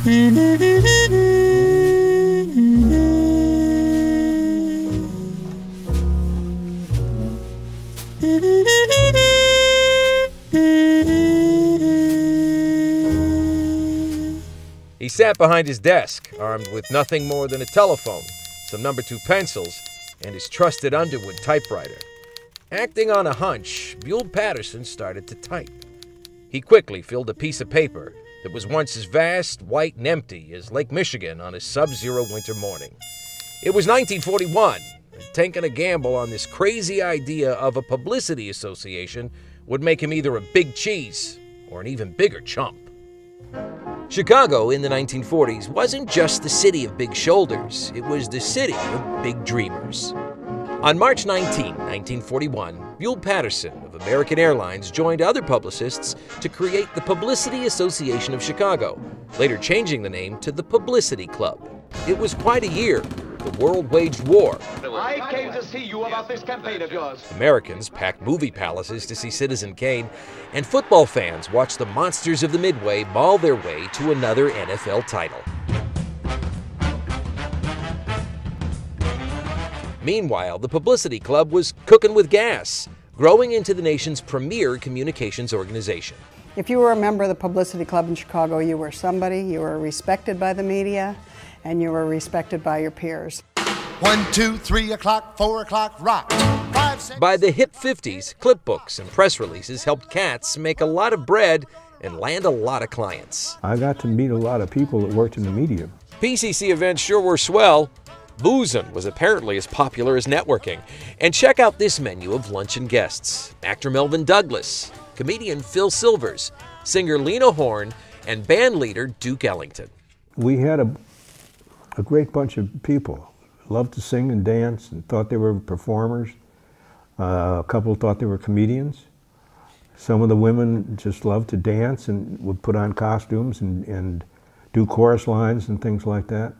He sat behind his desk, armed with nothing more than a telephone, some No. 2 pencils, and his trusted Underwood typewriter. Acting on a hunch, Buell Patterson started to type. He quickly filled a piece of paper that was once as vast, white, and empty as Lake Michigan on a sub-zero winter morning. It was 1941, and taking a gamble on this crazy idea of a publicity association would make him either a big cheese or an even bigger chump. Chicago in the 1940s wasn't just the city of big shoulders, it was the city of big dreamers. On March 19, 1941, Buell Patterson of American Airlines joined other publicists to create the Publicity Association of Chicago, later changing the name to the Publicity Club. It was quite a year. The world waged war. I came to see you about this campaign of yours. Americans packed movie palaces to see Citizen Kane, and football fans watched the monsters of the Midway maul their way to another NFL title. Meanwhile, the Publicity Club was cooking with gas, growing into the nation's premier communications organization. If you were a member of the Publicity Club in Chicago, you were somebody, you were respected by the media, and you were respected by your peers. 1, 2, 3 o'clock, 4 o'clock, rock. 5, 6. By the hip 50s, clipbooks and press releases helped Katz make a lot of bread and land a lot of clients. I got to meet a lot of people that worked in the media. PCC events sure were swell. Boozing was apparently as popular as networking. And check out this menu of luncheon guests. Actor Melvin Douglas, comedian Phil Silvers, singer Lena Horne, and band leader Duke Ellington. We had a great bunch of people. Loved to sing and dance and thought they were performers. A couple thought they were comedians. Some of the women just loved to dance and would put on costumes and do chorus lines and things like that.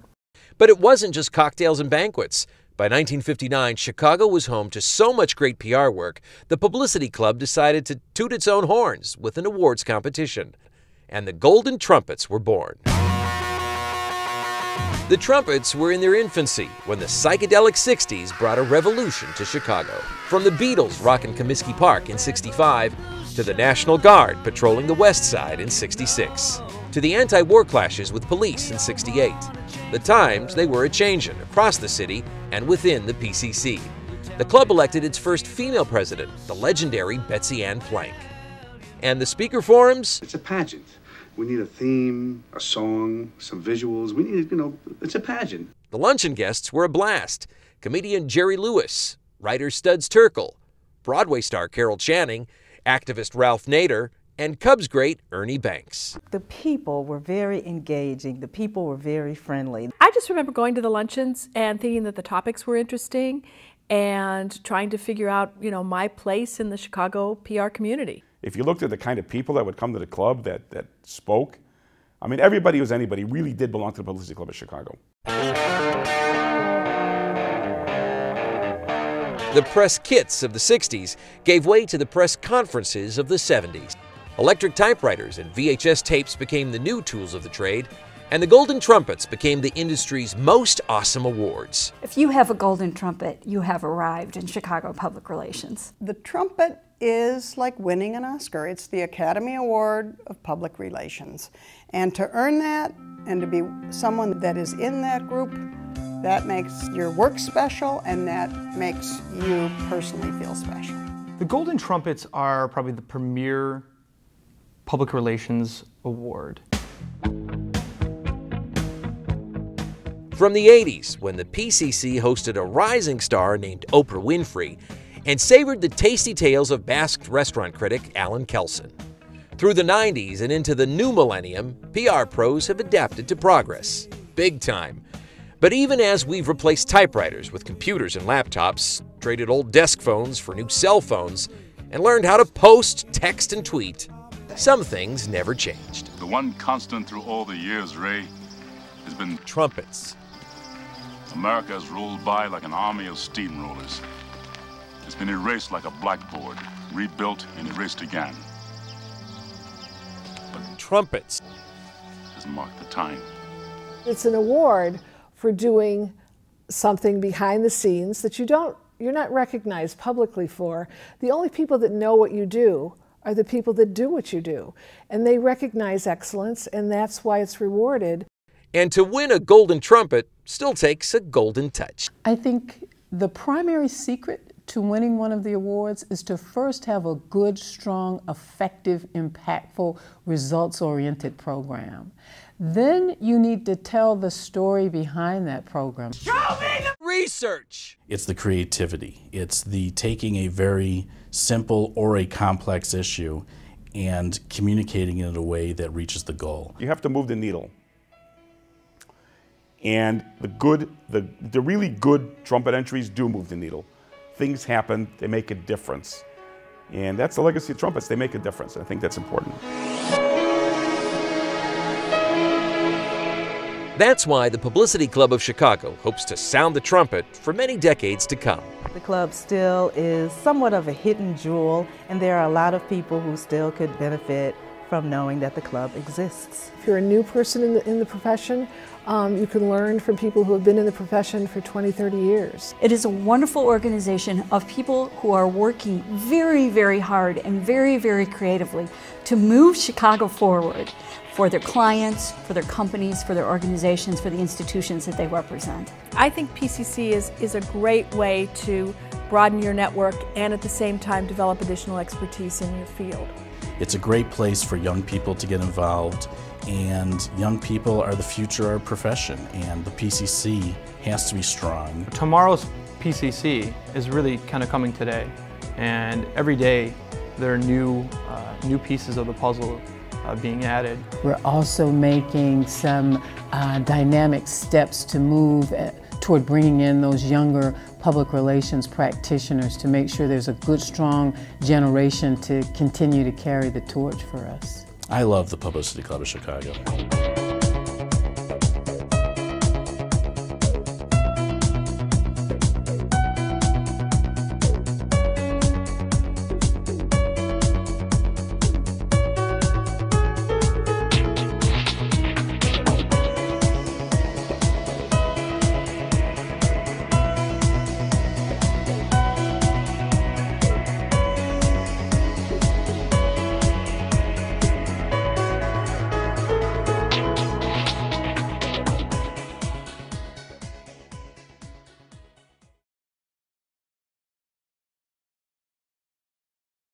But it wasn't just cocktails and banquets. By 1959, Chicago was home to so much great PR work, the Publicity Club decided to toot its own horns with an awards competition. And the Golden Trumpets were born. The Trumpets were in their infancy when the psychedelic 60s brought a revolution to Chicago. From the Beatles rocking Comiskey Park in '65, to the National Guard patrolling the West Side in '66, to the anti-war clashes with police in '68. The times, they were a-changin' across the city and within the PCC. The club elected its first female president, the legendary Betsy Ann Plank. And the speaker forums? It's a pageant. We need a theme, a song, some visuals. We need, it's a pageant. The luncheon guests were a blast. Comedian Jerry Lewis, writer Studs Terkel, Broadway star Carol Channing, activist Ralph Nader, and Cubs great Ernie Banks. The people were very engaging. The people were very friendly. I just remember going to the luncheons and thinking that the topics were interesting and trying to figure out, my place in the Chicago PR community. If you looked at the kind of people that would come to the club that spoke, I mean, everybody who's anybody really did belong to the Publicity Club of Chicago. The press kits of the 60s gave way to the press conferences of the 70s. Electric typewriters and VHS tapes became the new tools of the trade, and the Golden Trumpets became the industry's most awesome awards. If you have a Golden Trumpet, you have arrived in Chicago public relations. The Trumpet is like winning an Oscar. It's the Academy Award of Public Relations. And to earn that and to be someone that is in that group, that makes your work special and that makes you personally feel special. The Golden Trumpets are probably the premier public relations award. From the 80s, when the PCC hosted a rising star named Oprah Winfrey and savored the tasty tales of Basque restaurant critic Alan Kelson. Through the 90s and into the new millennium, PR pros have adapted to progress, big time. But even as we've replaced typewriters with computers and laptops, traded old desk phones for new cell phones, and learned how to post, text, and tweet, some things never changed. The one constant through all the years, Ray, has been trumpets. America has rolled by like an army of steamrollers. It's been erased like a blackboard, rebuilt and erased again. But trumpets. has marked the time. It's an award for doing something behind the scenes that you're not recognized publicly for. The only people that know what you do are the people that do what you do. And they recognize excellence, and that's why it's rewarded. And to win a golden trumpet still takes a golden touch. I think the primary secret to winning one of the awards is to first have a good, strong, effective, impactful, results-oriented program. Then you need to tell the story behind that program. Show me the research! It's the creativity. It's the taking a very simple or a complex issue and communicating it in a way that reaches the goal. You have to move the needle. And the really good trumpet entries do move the needle. Things happen, they make a difference. And that's the legacy of trumpets, they make a difference. I think that's important. That's why the Publicity Club of Chicago hopes to sound the trumpet for many decades to come. The club still is somewhat of a hidden jewel, and there are a lot of people who still could benefit from knowing that the club exists. If you're a new person in the profession, you can learn from people who have been in the profession for 20, 30 years. It is a wonderful organization of people who are working very, very hard and very, very creatively to move Chicago forward for their clients, for their companies, for their organizations, for the institutions that they represent. I think PCC is a great way to broaden your network and at the same time develop additional expertise in your field. It's a great place for young people to get involved, and young people are the future of our profession, and the PCC has to be strong. Tomorrow's PCC is really kind of coming today, and every day there are new pieces of the puzzle being added. We're also making some dynamic steps to move toward bringing in those younger public relations practitioners to make sure there's a good, strong generation to continue to carry the torch for us. I love the Publicity Club of Chicago.